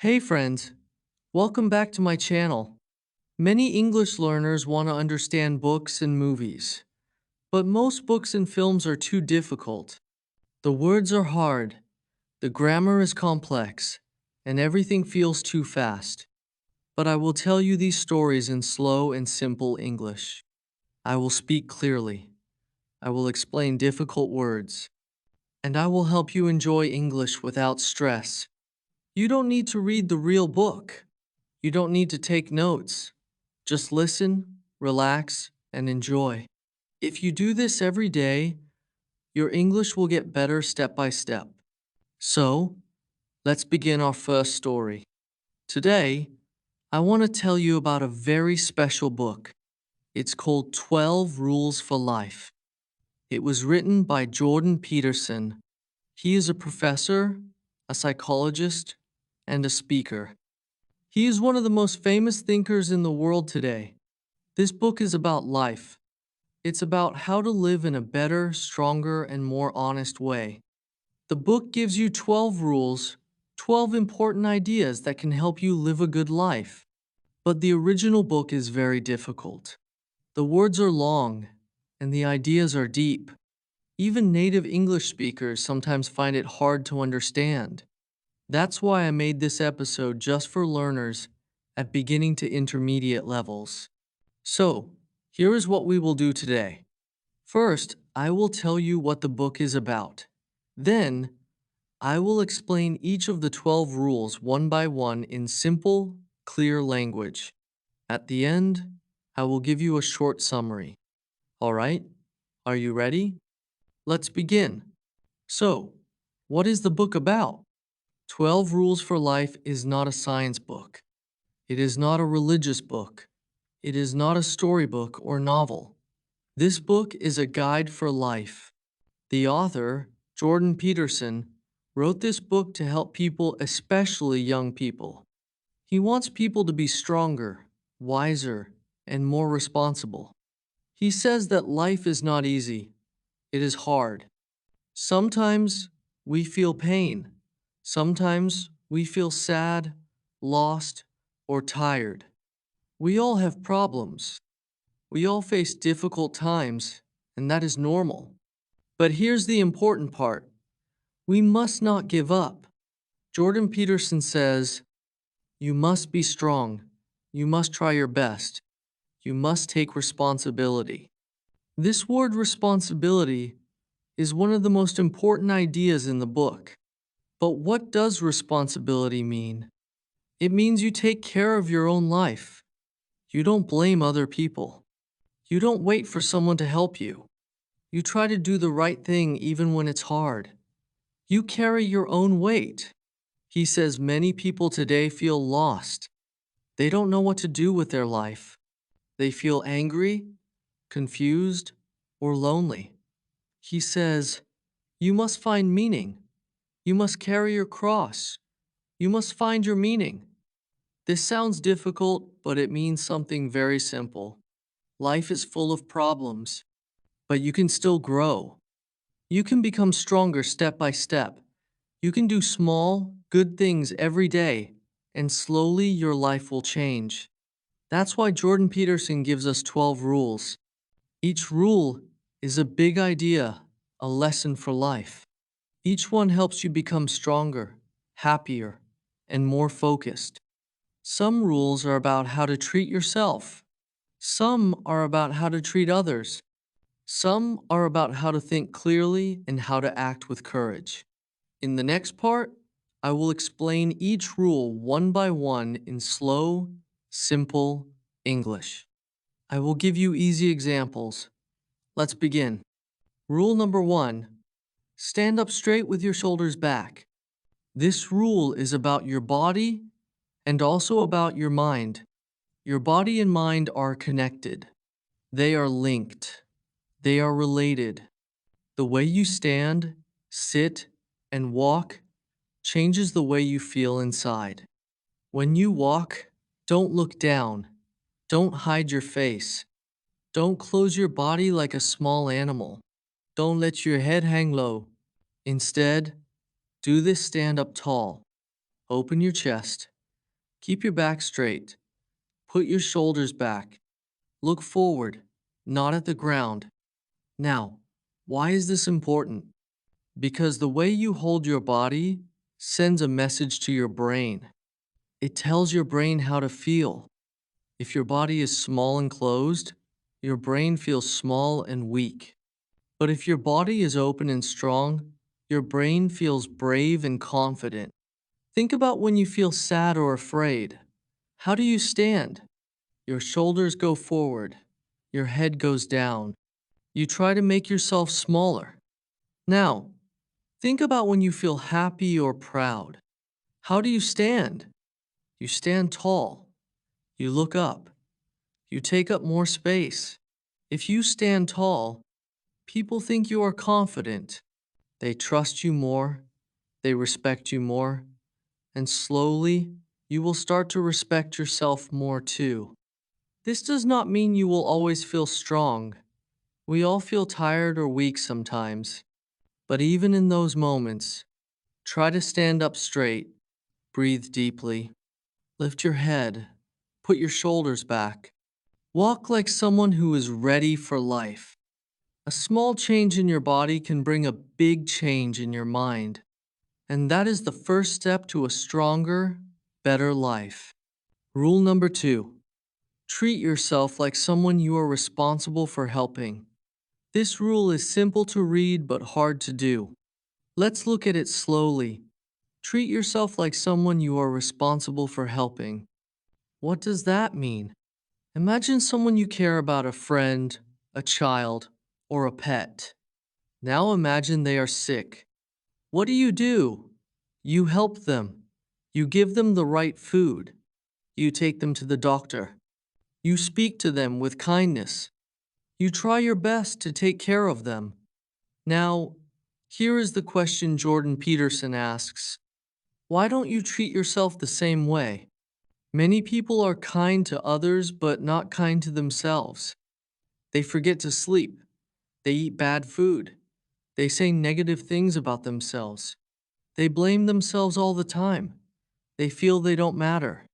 Hey friends, welcome back to my channel. Many English learners want to understand books and movies, but most books and films are too difficult. The words are hard, the grammar is complex, and everything feels too fast. But I will tell you these stories in slow and simple English. I will speak clearly. I will explain difficult words, and I will help you enjoy English without stress. You don't need to read the real book. You don't need to take notes. Just listen, relax, and enjoy. If you do this every day, your English will get better step by step. So, let's begin our first story. Today, I want to tell you about a very special book. It's called 12 Rules for Life. It was written by Jordan Peterson. He is a professor, a psychologist, and a speaker. He is one of the most famous thinkers in the world today. This book is about life. It's about how to live in a better, stronger, and more honest way. The book gives you 12 rules, 12 important ideas that can help you live a good life. But the original book is very difficult. The words are long, and the ideas are deep. Even native English speakers sometimes find it hard to understand. That's why I made this episode just for learners at beginning to intermediate levels. So, here is what we will do today. First, I will tell you what the book is about. Then, I will explain each of the 12 rules one by one in simple, clear language. At the end, I will give you a short summary. All right? Are you ready? Let's begin. So, what is the book about? 12 Rules for Life is not a science book. It is not a religious book. It is not a storybook or novel. This book is a guide for life. The author, Jordan Peterson, wrote this book to help people, especially young people. He wants people to be stronger, wiser, and more responsible. He says that life is not easy. It is hard. Sometimes we feel pain. Sometimes we feel sad, lost, or tired. We all have problems. We all face difficult times, and that is normal. But here's the important part. We must not give up. Jordan Peterson says, you must be strong. You must try your best. You must take responsibility. This word responsibility is one of the most important ideas in the book. But what does responsibility mean? It means you take care of your own life. You don't blame other people. You don't wait for someone to help you. You try to do the right thing even when it's hard. You carry your own weight. He says many people today feel lost. They don't know what to do with their life. They feel angry, confused, or lonely. He says, you must find meaning. You must carry your cross. You must find your meaning. This sounds difficult, but it means something very simple. Life is full of problems, but you can still grow. You can become stronger step by step. You can do small, good things every day, and slowly your life will change. That's why Jordan Peterson gives us 12 rules. Each rule is a big idea, a lesson for life. Each one helps you become stronger, happier, and more focused. Some rules are about how to treat yourself. Some are about how to treat others. Some are about how to think clearly and how to act with courage. In the next part, I will explain each rule one by one in slow, simple English. I will give you easy examples. Let's begin. Rule number 1. Stand up straight with your shoulders back. This rule is about your body and also about your mind. Your body and mind are connected. They are linked. They are related. The way you stand, sit, and walk changes the way you feel inside. When you walk, don't look down. Don't hide your face. Don't close your body like a small animal. Don't let your head hang low. Instead, do this stand up tall. Open your chest. Keep your back straight. Put your shoulders back. Look forward, not at the ground. Now, why is this important? Because the way you hold your body sends a message to your brain. It tells your brain how to feel. If your body is small and closed, your brain feels small and weak. But if your body is open and strong, your brain feels brave and confident. Think about when you feel sad or afraid. How do you stand? Your shoulders go forward. Your head goes down. You try to make yourself smaller. Now, think about when you feel happy or proud. How do you stand? You stand tall. You look up. You take up more space. If you stand tall, people think you are confident. They trust you more. They respect you more. And slowly, you will start to respect yourself more too. This does not mean you will always feel strong. We all feel tired or weak sometimes. But even in those moments, try to stand up straight, breathe deeply, lift your head, put your shoulders back. Walk like someone who is ready for life. A small change in your body can bring a big change in your mind. And that is the first step to a stronger, better life. Rule number 2. Treat yourself like someone you are responsible for helping. This rule is simple to read but hard to do. Let's look at it slowly. Treat yourself like someone you are responsible for helping. What does that mean? Imagine someone you care about, a friend, a child, or a pet. Now imagine they are sick. What do? You help them. You give them the right food. You take them to the doctor. You speak to them with kindness. You try your best to take care of them. Now, here is the question Jordan Peterson asks. Why don't you treat yourself the same way? Many people are kind to others but not kind to themselves. They forget to sleep. They eat bad food. They say negative things about themselves. They blame themselves all the time. They feel they don't matter.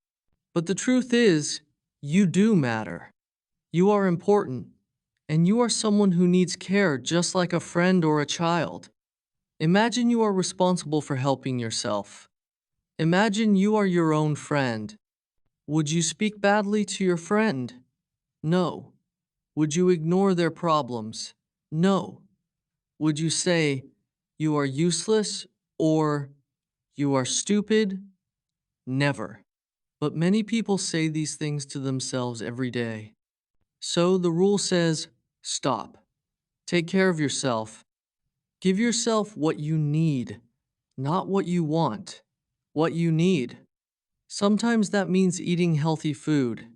But the truth is, you do matter. You are important, and you are someone who needs care just like a friend or a child. Imagine you are responsible for helping yourself. Imagine you are your own friend. Would you speak badly to your friend? No. Would you ignore their problems? No. Would you say, you are useless or you are stupid? Never. But many people say these things to themselves every day. So the rule says, stop. Take care of yourself. Give yourself what you need, not what you want. What you need. Sometimes that means eating healthy food,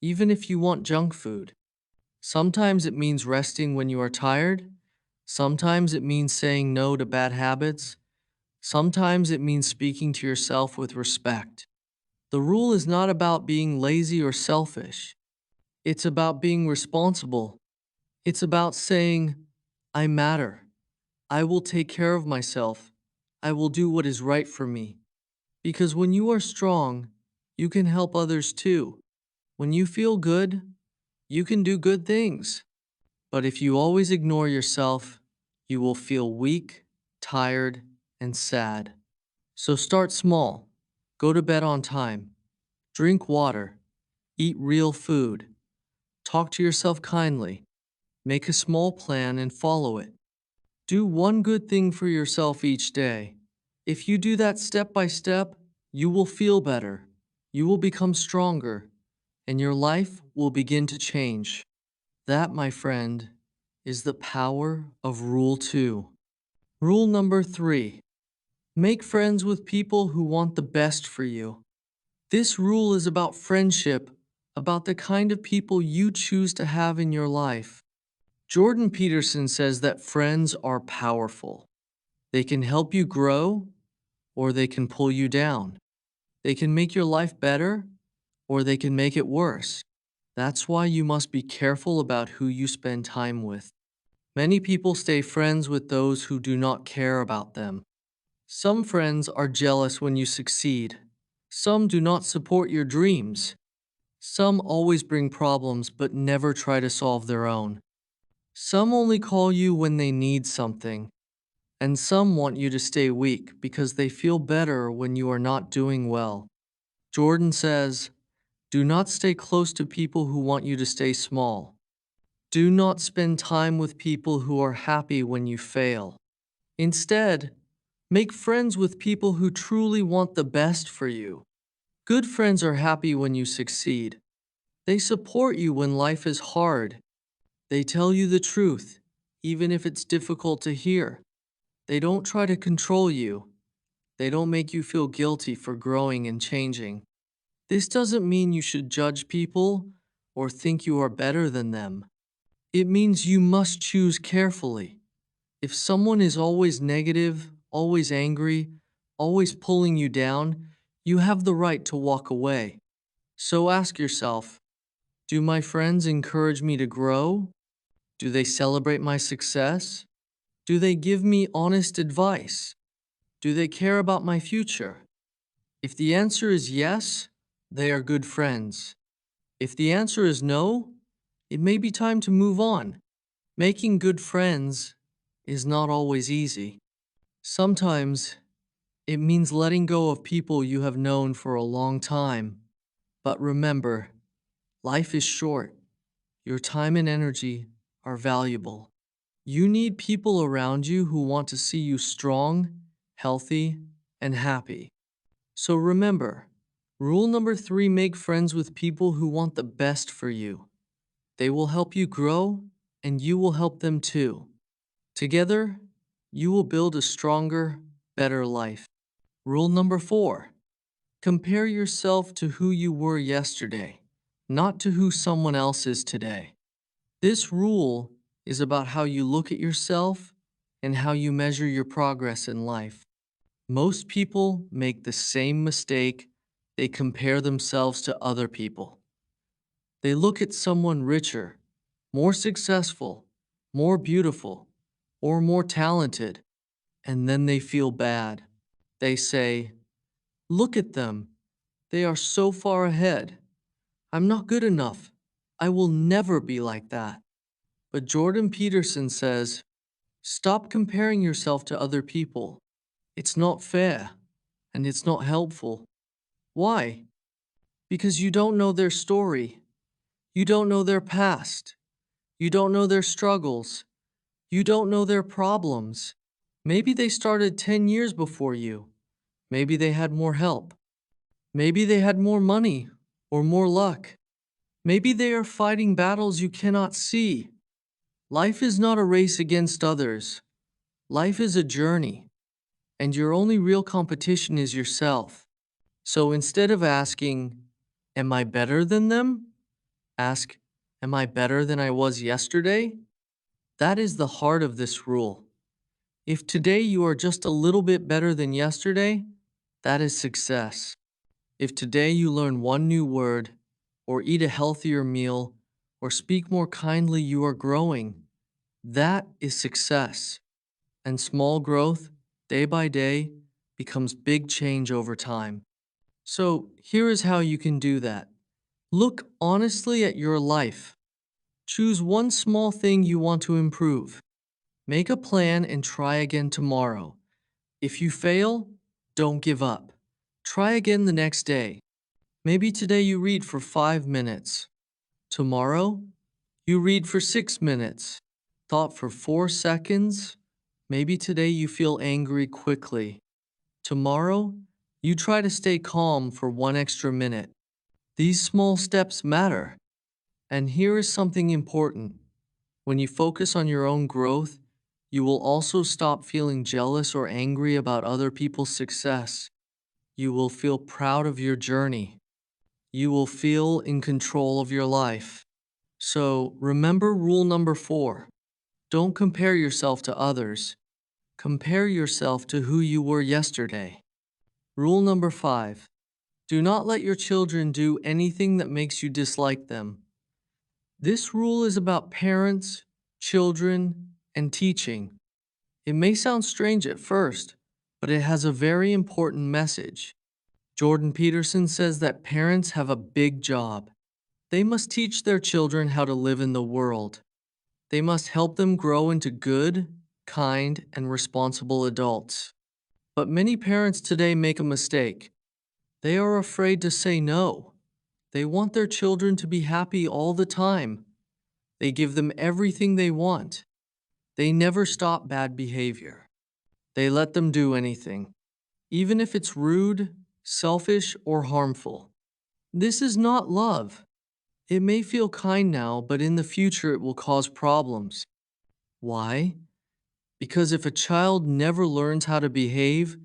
even if you want junk food. Sometimes it means resting when you are tired. Sometimes it means saying no to bad habits. Sometimes it means speaking to yourself with respect. The rule is not about being lazy or selfish. It's about being responsible. It's about saying, I matter. I will take care of myself. I will do what is right for me. Because when you are strong, you can help others too. When you feel good, you can do good things. But if you always ignore yourself, you will feel weak, tired, and sad. So start small. Go to bed on time. Drink water. Eat real food. Talk to yourself kindly. Make a small plan and follow it. Do one good thing for yourself each day. If you do that step by step, you will feel better. You will become stronger, and your life will begin to change. That, my friend, is the power of Rule 2. Rule number 3. Make friends with people who want the best for you. This rule is about friendship, about the kind of people you choose to have in your life. Jordan Peterson says that friends are powerful. They can help you grow, or they can pull you down. They can make your life better, or they can make it worse. That's why you must be careful about who you spend time with. Many people stay friends with those who do not care about them. Some friends are jealous when you succeed. Some do not support your dreams. Some always bring problems but never try to solve their own. Some only call you when they need something. And some want you to stay weak because they feel better when you are not doing well. Jordan says, do not stay close to people who want you to stay small. Do not spend time with people who are happy when you fail. Instead, make friends with people who truly want the best for you. Good friends are happy when you succeed. They support you when life is hard. They tell you the truth, even if it's difficult to hear. They don't try to control you. They don't make you feel guilty for growing and changing. This doesn't mean you should judge people or think you are better than them. It means you must choose carefully. If someone is always negative, always angry, always pulling you down, you have the right to walk away. So ask yourself, do my friends encourage me to grow? Do they celebrate my success? Do they give me honest advice? Do they care about my future? If the answer is yes, they are good friends. If the answer is no, it may be time to move on. Making good friends is not always easy. Sometimes it means letting go of people you have known for a long time. But remember, life is short. Your time and energy are valuable. You need people around you who want to see you strong, healthy, and happy. So remember, rule number 3, make friends with people who want the best for you. They will help you grow, and you will help them too. Together, you will build a stronger, better life. Rule number 4, compare yourself to who you were yesterday, not to who someone else is today. This rule is about how you look at yourself and how you measure your progress in life. Most people make the same mistake. They compare themselves to other people. They look at someone richer, more successful, more beautiful, or more talented, and then they feel bad. They say, look at them. They are so far ahead. I'm not good enough. I will never be like that. But Jordan Peterson says, stop comparing yourself to other people. It's not fair, and it's not helpful. Why? Because you don't know their story. You don't know their past. You don't know their struggles. You don't know their problems. Maybe they started 10 years before you. Maybe they had more help. Maybe they had more money or more luck. Maybe they are fighting battles you cannot see. Life is not a race against others. Life is a journey, and your only real competition is yourself. So instead of asking, am I better than them? Ask, am I better than I was yesterday? That is the heart of this rule. If today you are just a little bit better than yesterday, that is success. If today you learn one new word, or eat a healthier meal, or speak more kindly, you are growing. That is success. And small growth, day by day, becomes big change over time. So here is how you can do that. Look honestly at your life. Choose one small thing you want to improve. Make a plan and try again tomorrow. If you fail, don't give up. Try again the next day. Maybe today you read for 5 minutes. Tomorrow, you read for 6 minutes. Thought for 4 seconds. Maybe today you feel angry quickly. Tomorrow, you try to stay calm for 1 extra minute. These small steps matter. And here is something important. When you focus on your own growth, you will also stop feeling jealous or angry about other people's success. You will feel proud of your journey. You will feel in control of your life. So remember rule number 4. Don't compare yourself to others. Compare yourself to who you were yesterday. Rule number 5. Do not let your children do anything that makes you dislike them. This rule is about parents, children, and teaching. It may sound strange at first, but it has a very important message. Jordan Peterson says that parents have a big job. They must teach their children how to live in the world. They must help them grow into good, kind, and responsible adults. But many parents today make a mistake. They are afraid to say no. They want their children to be happy all the time. They give them everything they want. They never stop bad behavior. They let them do anything, even if it's rude, selfish, or harmful. This is not love. It may feel kind now, but in the future it will cause problems. Why? Because if a child never learns how to behave,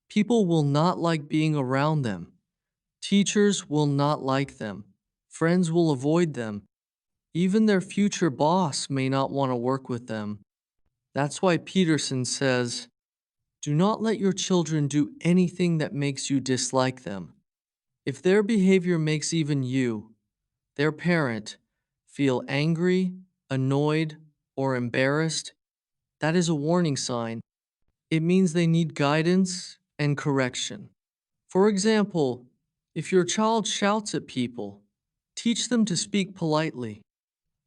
people will not like being around them. Teachers will not like them. Friends will avoid them. Even their future boss may not want to work with them. That's why Peterson says, do not let your children do anything that makes you dislike them. If their behavior makes even you, their parent, feel angry, annoyed, or embarrassed, that is a warning sign. It means they need guidance and correction. For example, if your child shouts at people, teach them to speak politely.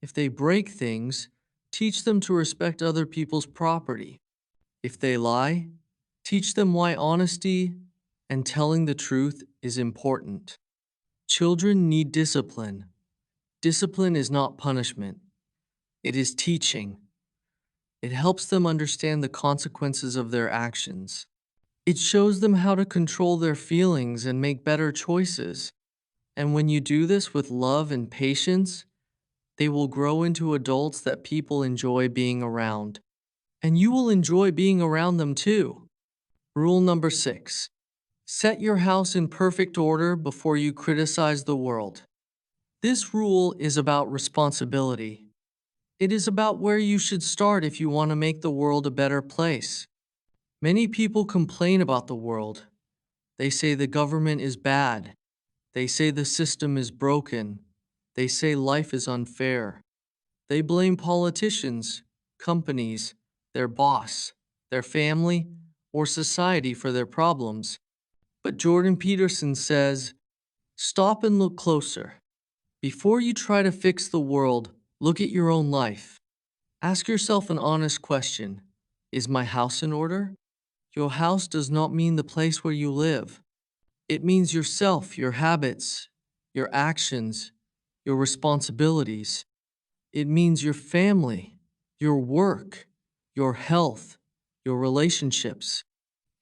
If they break things, teach them to respect other people's property. If they lie, teach them why honesty and telling the truth is important. Children need discipline. Discipline is not punishment. It is teaching. It helps them understand the consequences of their actions. It shows them how to control their feelings and make better choices. And when you do this with love and patience, they will grow into adults that people enjoy being around. And you will enjoy being around them too. Rule number 6. Set your house in perfect order before you criticize the world. This rule is about responsibility. It is about where you should start if you want to make the world a better place. Many people complain about the world. They say the government is bad. They say the system is broken. They say life is unfair. They blame politicians, companies, their boss, their family, or society for their problems. But Jordan Peterson says, stop and look closer. Before you try to fix the world, look at your own life. Ask yourself an honest question. Is my house in order? Your house does not mean the place where you live. It means yourself, your habits, your actions, your responsibilities. It means your family, your work, your health, your relationships.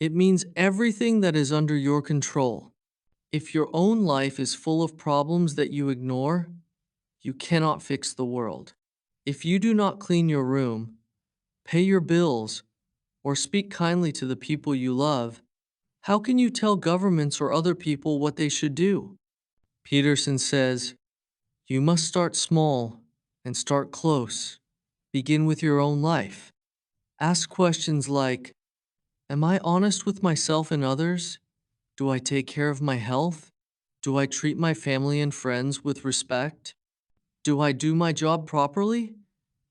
It means everything that is under your control. If your own life is full of problems that you ignore, you cannot fix the world. If you do not clean your room, pay your bills, or speak kindly to the people you love, how can you tell governments or other people what they should do? Peterson says, you must start small and start close. Begin with your own life. Ask questions like, am I honest with myself and others? Do I take care of my health? Do I treat my family and friends with respect? Do I do my job properly?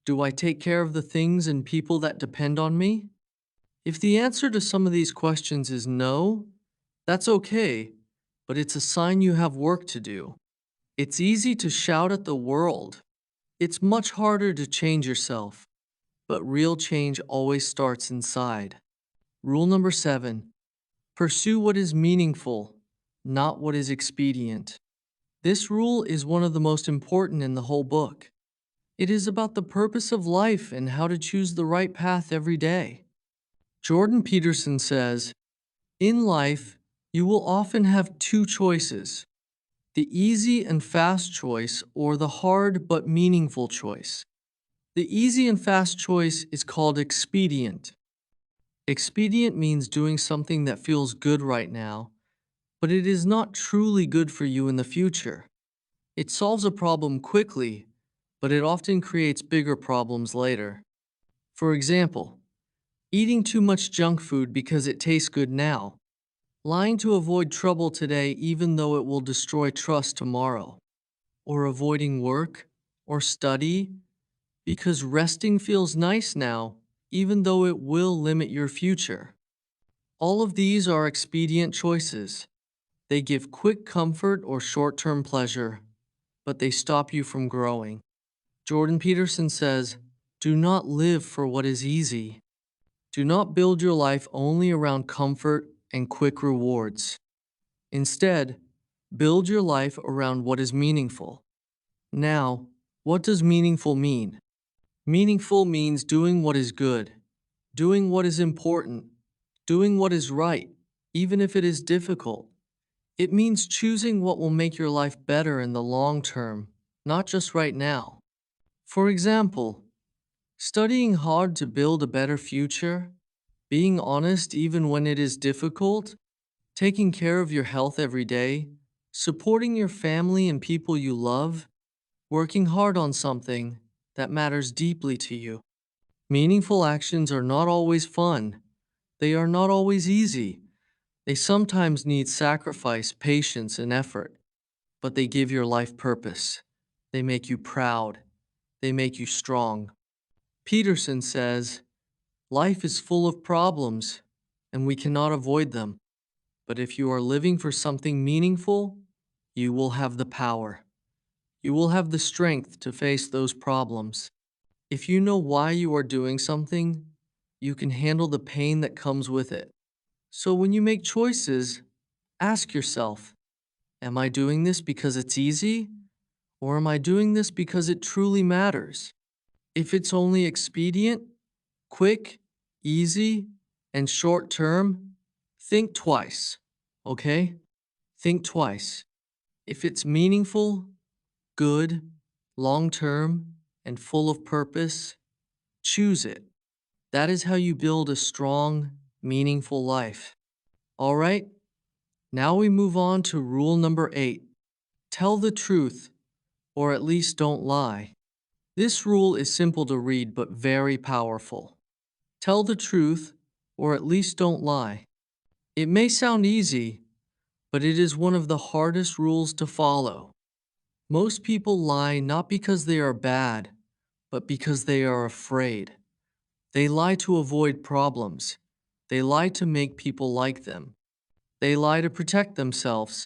Do I take care of the things and people that depend on me? If the answer to some of these questions is no, that's okay, but it's a sign you have work to do. It's easy to shout at the world. It's much harder to change yourself, but real change always starts inside. Rule number 7, pursue what is meaningful, not what is expedient. This rule is one of the most important in the whole book. It is about the purpose of life and how to choose the right path every day. Jordan Peterson says, in life, you will often have two choices, the easy and fast choice or the hard but meaningful choice. The easy and fast choice is called expedient. Expedient means doing something that feels good right now, but it is not truly good for you in the future. It solves a problem quickly, but it often creates bigger problems later. For example, eating too much junk food because it tastes good now. Lying to avoid trouble today even though it will destroy trust tomorrow. Or avoiding work or study because resting feels nice now even though it will limit your future. All of these are expedient choices. They give quick comfort or short-term pleasure, but they stop you from growing. Jordan Peterson says, "Do not live for what is easy. Do not build your life only around comfort and quick rewards. Instead, build your life around what is meaningful." Now, what does meaningful mean? Meaningful means doing what is good, doing what is important, doing what is right, even if it is difficult. It means choosing what will make your life better in the long term, not just right now. For example, studying hard to build a better future, being honest even when it is difficult, taking care of your health every day, supporting your family and people you love, working hard on something that matters deeply to you. Meaningful actions are not always fun. They are not always easy. They sometimes need sacrifice, patience, and effort, but they give your life purpose. They make you proud. They make you strong. Peterson says, "Life is full of problems, and we cannot avoid them. But if you are living for something meaningful, you will have the power. You will have the strength to face those problems. If you know why you are doing something, you can handle the pain that comes with it." So when you make choices, ask yourself, am I doing this because it's easy? Or am I doing this because it truly matters? If it's only expedient, quick, easy, and short term, think twice, okay? Think twice. If it's meaningful, good, long term, and full of purpose, choose it. That is how you build a strong, meaningful life. All right, now we move on to rule number 8. Tell the truth, or at least don't lie. This rule is simple to read but very powerful. Tell the truth, or at least don't lie. It may sound easy, but it is one of the hardest rules to follow. Most people lie not because they are bad, but because they are afraid. They lie to avoid problems. They lie to make people like them. They lie to protect themselves.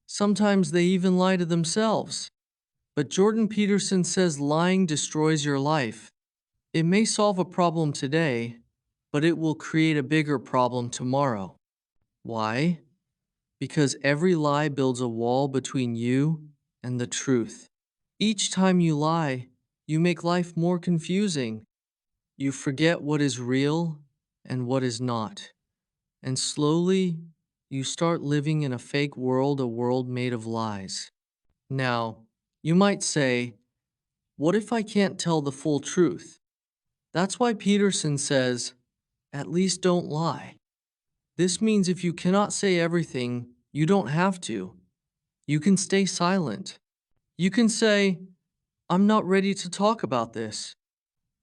Sometimes they even lie to themselves. But Jordan Peterson says lying destroys your life. It may solve a problem today, but it will create a bigger problem tomorrow. Why? Because every lie builds a wall between you and the truth. Each time you lie, you make life more confusing. You forget what is real and what is not. And slowly, you start living in a fake world, a world made of lies. Now, you might say, what if I can't tell the full truth? That's why Peterson says, at least don't lie. This means if you cannot say everything, you don't have to. You can stay silent. You can say, I'm not ready to talk about this.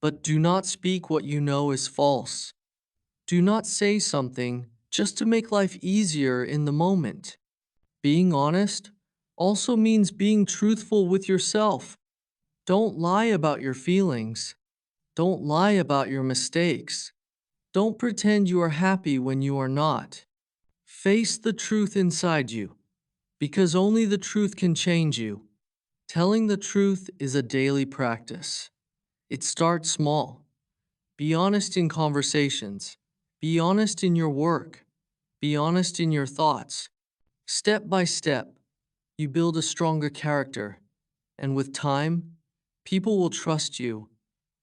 But do not speak what you know is false. Do not say something just to make life easier in the moment. Being honest also means being truthful with yourself. Don't lie about your feelings. Don't lie about your mistakes. Don't pretend you are happy when you are not. Face the truth inside you, because only the truth can change you. Telling the truth is a daily practice. It starts small. Be honest in conversations. Be honest in your work. Be honest in your thoughts. Step by step, you build a stronger character, and with time, people will trust you,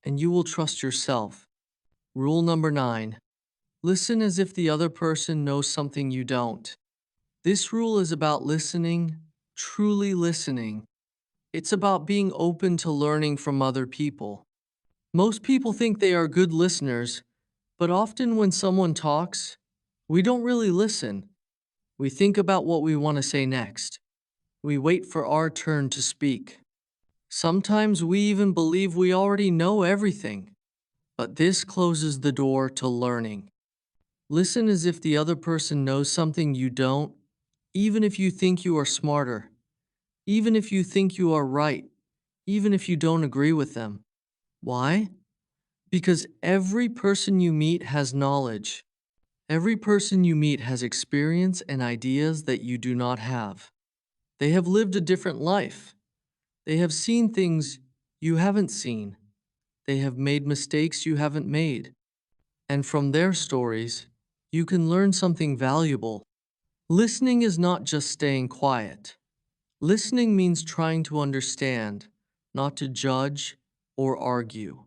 and you will trust yourself. Rule number 9. Listen as if the other person knows something you don't. This rule is about listening, truly listening. It's about being open to learning from other people. Most people think they are good listeners, but often when someone talks, we don't really listen. We think about what we want to say next. We wait for our turn to speak. Sometimes we even believe we already know everything, but this closes the door to learning. Listen as if the other person knows something you don't, even if you think you are smarter, even if you think you are right, even if you don't agree with them. Why? Because every person you meet has knowledge. Every person you meet has experience and ideas that you do not have. They have lived a different life. They have seen things you haven't seen. They have made mistakes you haven't made. And from their stories, you can learn something valuable. Listening is not just staying quiet. Listening means trying to understand, not to judge or argue.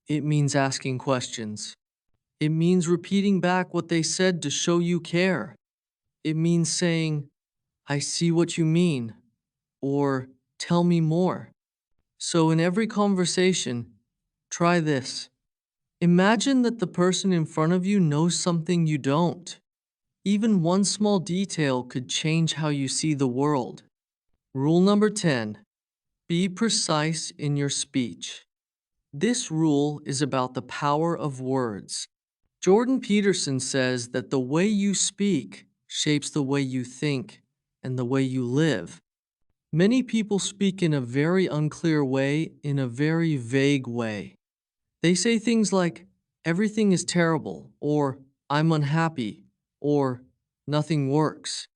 It means asking questions. It means repeating back what they said to show you care. It means saying, I see what you mean, or tell me more. So in every conversation, try this. Imagine that the person in front of you knows something you don't. Even one small detail could change how you see the world. Rule number 10. Be precise in your speech. This rule is about the power of words. Jordan Peterson says that the way you speak shapes the way you think and the way you live. Many people speak in a very unclear way, in a very vague way. They say things like, everything is terrible, or I'm unhappy, or nothing works.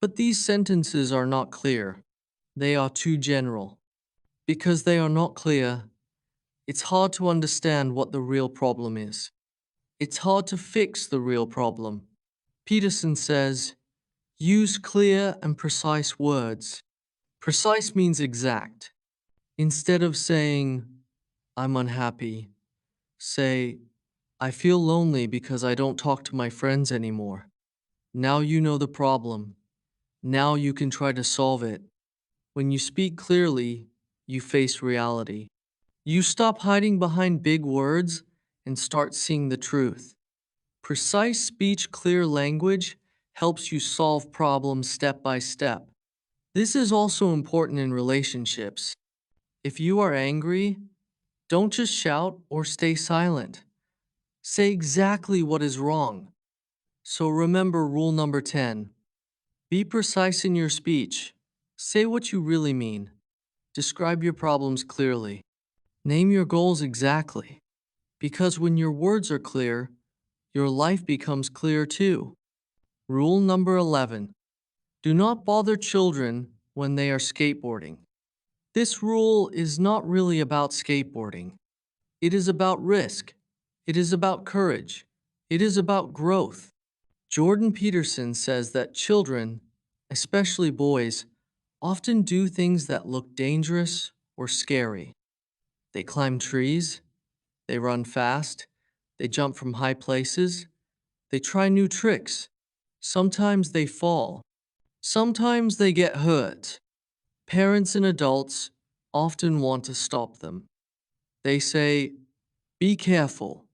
But these sentences are not clear. They are too general. Because they are not clear, it's hard to understand what the real problem is. It's hard to fix the real problem. Peterson says, use clear and precise words. Precise means exact. Instead of saying, I'm unhappy, say, I feel lonely because I don't talk to my friends anymore. Now you know the problem. Now you can try to solve it. When you speak clearly, you face reality. You stop hiding behind big words and start seeing the truth. Precise speech, clear language helps you solve problems step by step. This is also important in relationships. If you are angry, don't just shout or stay silent. Say exactly what is wrong. So remember rule number 10. Be precise in your speech. Say what you really mean. Describe your problems clearly. Name your goals exactly. Because when your words are clear, your life becomes clear too. Rule number 11. Do not bother children when they are skateboarding. This rule is not really about skateboarding. It is about risk. It is about courage. It is about growth. Jordan Peterson says that children, especially boys, often do things that look dangerous or scary. They climb trees, they run fast, they jump from high places, they try new tricks. Sometimes they fall. Sometimes they get hurt. Parents and adults often want to stop them. They say, be careful,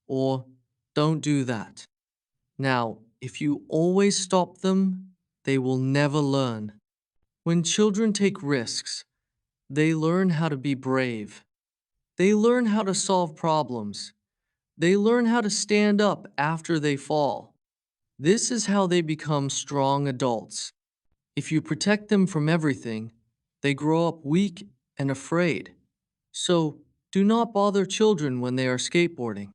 or don't do that. Now, if you always stop them, they will never learn. When children take risks, they learn how to be brave. They learn how to solve problems. They learn how to stand up after they fall. This is how they become strong adults. If you protect them from everything, they grow up weak and afraid. So, do not bother children when they are skateboarding.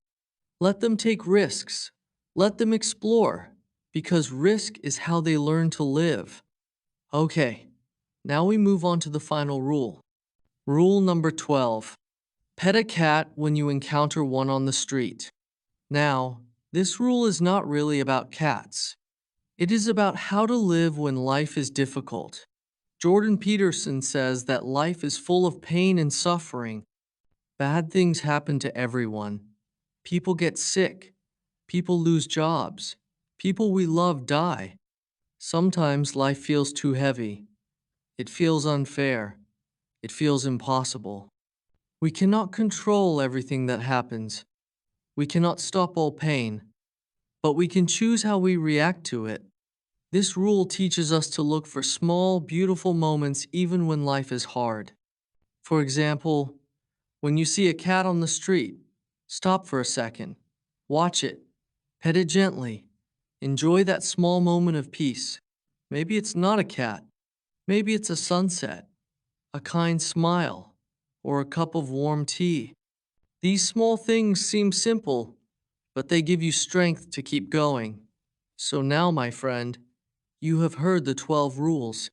Let them take risks. Let them explore, because risk is how they learn to live. Okay, now we move on to the final rule. Rule number 12. Pet a cat when you encounter one on the street. Now, this rule is not really about cats. It is about how to live when life is difficult. Jordan Peterson says that life is full of pain and suffering. Bad things happen to everyone. People get sick. People lose jobs. People we love die. Sometimes life feels too heavy. It feels unfair. It feels impossible. We cannot control everything that happens. We cannot stop all pain, but we can choose how we react to it. This rule teaches us to look for small, beautiful moments even when life is hard. For example, when you see a cat on the street, stop for a second. Watch it. Pet it gently. Enjoy that small moment of peace. Maybe it's not a cat. Maybe it's a sunset, a kind smile, or a cup of warm tea. These small things seem simple, but they give you strength to keep going. So now, my friend, you have heard the 12 rules.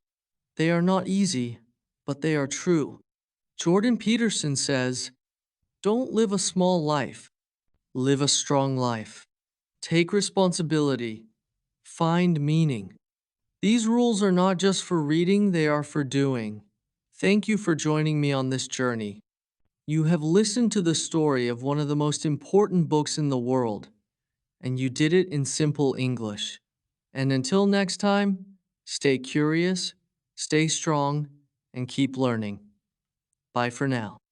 They are not easy, but they are true. Jordan Peterson says, "Don't live a small life, live a strong life. Take responsibility, find meaning." These rules are not just for reading, they are for doing. Thank you for joining me on this journey. You have listened to the story of one of the most important books in the world, and you did it in simple English. And until next time, stay curious, stay strong, and keep learning. Bye for now.